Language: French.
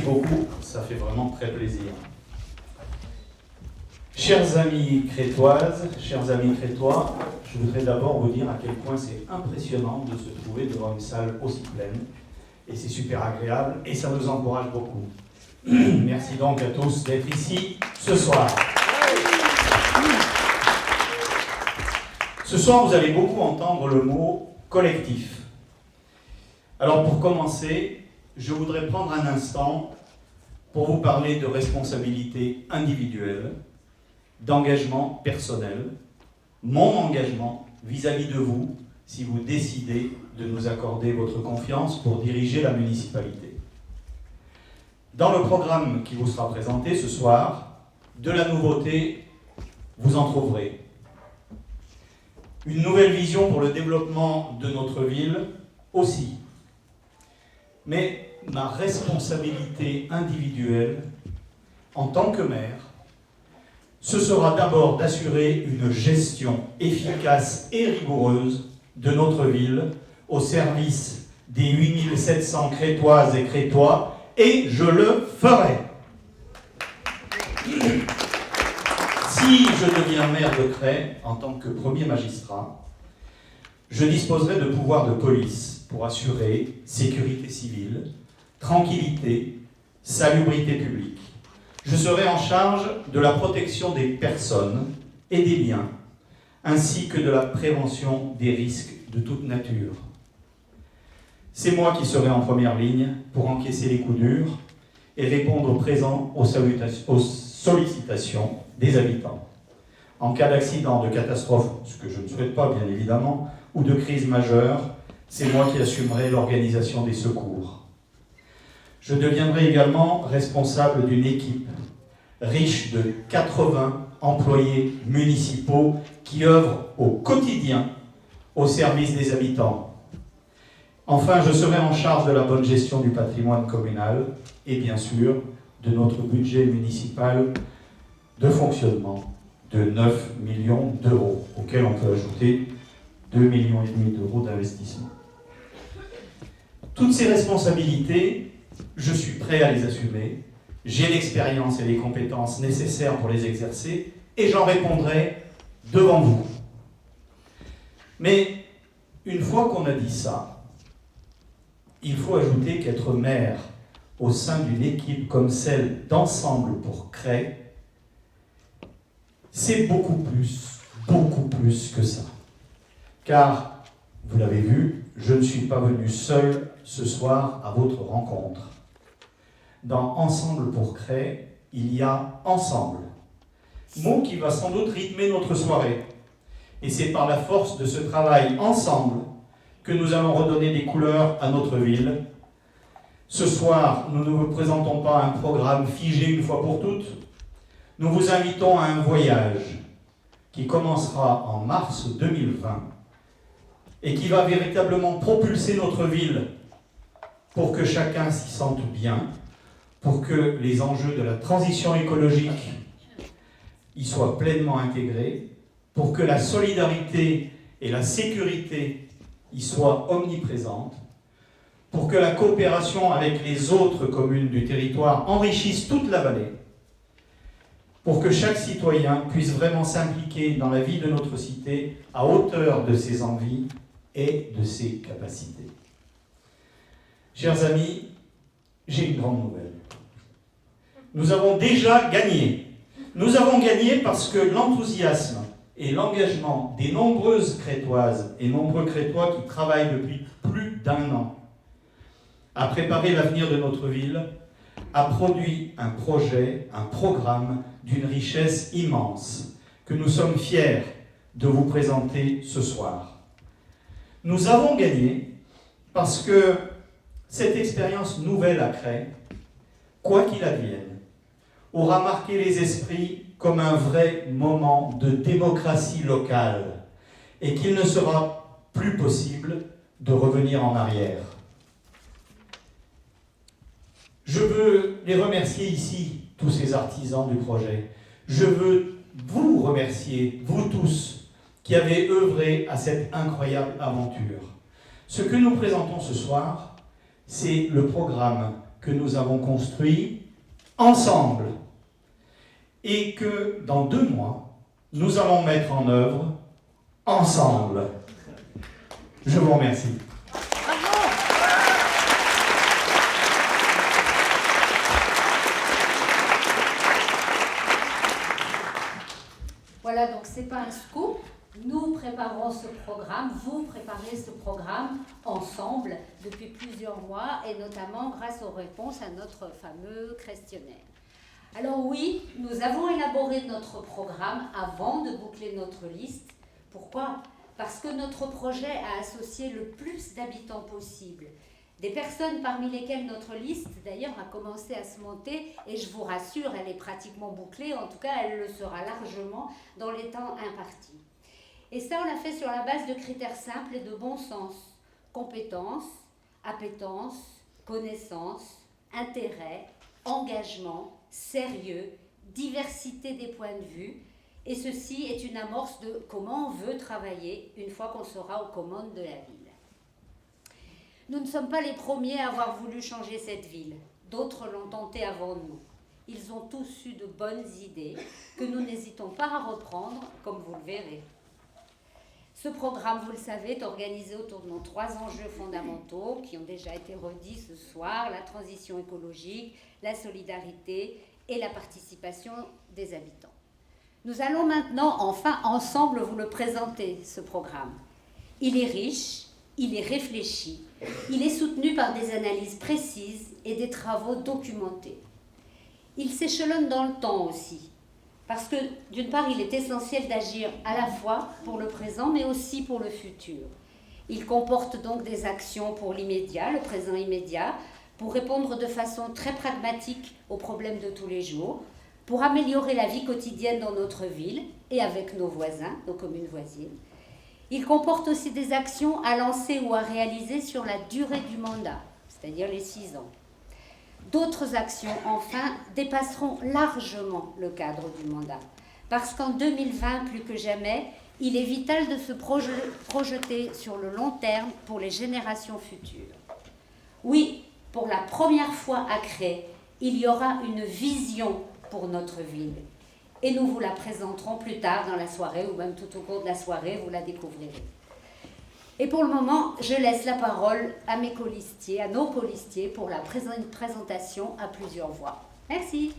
Merci beaucoup, ça fait vraiment très plaisir. Chers amis crétoises, chers amis crétois, je voudrais d'abord vous dire à quel point c'est impressionnant de se trouver devant une salle aussi pleine. Et c'est super agréable et ça nous encourage beaucoup. Merci donc à tous d'être ici ce soir. Ce soir, vous allez beaucoup entendre le mot collectif. Alors pour commencer, je voudrais prendre un instant pour vous parler de responsabilité individuelle, d'engagement personnel, mon engagement vis-à-vis de vous, si vous décidez de nous accorder votre confiance pour diriger la municipalité. Dans le programme qui vous sera présenté ce soir, de la nouveauté, vous en trouverez. Une nouvelle vision pour le développement de notre ville aussi. Mais ma responsabilité individuelle en tant que maire, ce sera d'abord d'assurer une gestion efficace et rigoureuse de notre ville au service des 8700 crétoises et crétois, et je le ferai. Si je deviens maire de Cray en tant que premier magistrat, je disposerai de pouvoirs de police pour assurer sécurité civile, tranquillité, salubrité publique. Je serai en charge de la protection des personnes et des biens, ainsi que de la prévention des risques de toute nature. C'est moi qui serai en première ligne pour encaisser les coups durs et répondre au présent aux sollicitations des habitants. En cas d'accident, de catastrophe, ce que je ne souhaite pas bien évidemment, ou de crise majeure, c'est moi qui assumerai l'organisation des secours. Je deviendrai également responsable d'une équipe riche de 80 employés municipaux qui œuvrent au quotidien au service des habitants. Enfin, je serai en charge de la bonne gestion du patrimoine communal et bien sûr de notre budget municipal de fonctionnement de 9 millions d'euros, auquel on peut ajouter 2,5 millions d'euros d'investissement. Toutes ces responsabilités, je suis prêt à les assumer, j'ai l'expérience et les compétences nécessaires pour les exercer, et j'en répondrai devant vous. Mais une fois qu'on a dit ça, il faut ajouter qu'être maire au sein d'une équipe comme celle d'Ensemble pour Cray, c'est beaucoup plus que ça. Car, vous l'avez vu, je ne suis pas venu seul ce soir à votre rencontre. Dans Ensemble pour Cray, il y a ensemble. Mot qui va sans doute rythmer notre soirée. Et c'est par la force de ce travail ensemble que nous allons redonner des couleurs à notre ville. Ce soir, nous ne vous présentons pas un programme figé une fois pour toutes. Nous vous invitons à un voyage qui commencera en mars 2020 et qui va véritablement propulser notre ville pour que chacun s'y sente bien, pour que les enjeux de la transition écologique y soient pleinement intégrés, pour que la solidarité et la sécurité y soient omniprésentes, pour que la coopération avec les autres communes du territoire enrichisse toute la vallée, pour que chaque citoyen puisse vraiment s'impliquer dans la vie de notre cité à hauteur de ses envies et de ses capacités. Chers amis, j'ai une grande nouvelle. Nous avons déjà gagné. Nous avons gagné parce que l'enthousiasme et l'engagement des nombreuses crétoises et nombreux crétois qui travaillent depuis plus d'1 an à préparer l'avenir de notre ville a produit un projet, un programme d'une richesse immense que nous sommes fiers de vous présenter ce soir. Nous avons gagné parce que cette expérience nouvelle à Cray, quoi qu'il advienne, aura marqué les esprits comme un vrai moment de démocratie locale et qu'il ne sera plus possible de revenir en arrière. Je veux les remercier ici, tous ces artisans du projet. Je veux vous remercier, vous tous, qui avez œuvré à cette incroyable aventure. Ce que nous présentons ce soir, c'est le programme que nous avons construit ensemble et que dans 2 mois, nous allons mettre en œuvre ensemble. Je vous remercie. Voilà, donc c'est pas un scoop. Nous préparons ce programme, vous préparez ce programme ensemble depuis plusieurs mois et notamment grâce aux réponses à notre fameux questionnaire. Alors oui, nous avons élaboré notre programme avant de boucler notre liste. Pourquoi ? Parce que notre projet a associé le plus d'habitants possible. Des personnes parmi lesquelles notre liste, d'ailleurs, a commencé à se monter, et je vous rassure, elle est pratiquement bouclée, en tout cas, elle le sera largement dans les temps impartis. Et ça, on l'a fait sur la base de critères simples et de bon sens. Compétences, appétence, connaissance, intérêt, engagement, sérieux, diversité des points de vue. Et ceci est une amorce de comment on veut travailler une fois qu'on sera aux commandes de la ville. Nous ne sommes pas les premiers à avoir voulu changer cette ville. D'autres l'ont tenté avant nous. Ils ont tous eu de bonnes idées que nous n'hésitons pas à reprendre, comme vous le verrez. Ce programme, vous le savez, est organisé autour de nos 3 enjeux fondamentaux qui ont déjà été redits ce soir, la transition écologique, la solidarité et la participation des habitants. Nous allons maintenant, enfin, ensemble vous le présenter, ce programme. Il est riche, il est réfléchi, il est soutenu par des analyses précises et des travaux documentés. Il s'échelonne dans le temps aussi, parce que d'une part, il est essentiel d'agir à la fois pour le présent, mais aussi pour le futur. Il comporte donc des actions pour l'immédiat, le présent immédiat, pour répondre de façon très pragmatique aux problèmes de tous les jours, pour améliorer la vie quotidienne dans notre ville et avec nos voisins, nos communes voisines. Il comporte aussi des actions à lancer ou à réaliser sur la durée du mandat, c'est-à-dire les 6 ans. D'autres actions, enfin, dépasseront largement le cadre du mandat, parce qu'en 2020, plus que jamais, il est vital de se projeter sur le long terme pour les générations futures. Oui, pour la première fois à Cré, il y aura une vision pour notre ville. Et nous vous la présenterons plus tard dans la soirée, ou même tout au cours de la soirée, vous la découvrirez. Et pour le moment, je laisse la parole à mes colistiers, à nos colistiers, pour la présentation à plusieurs voix. Merci.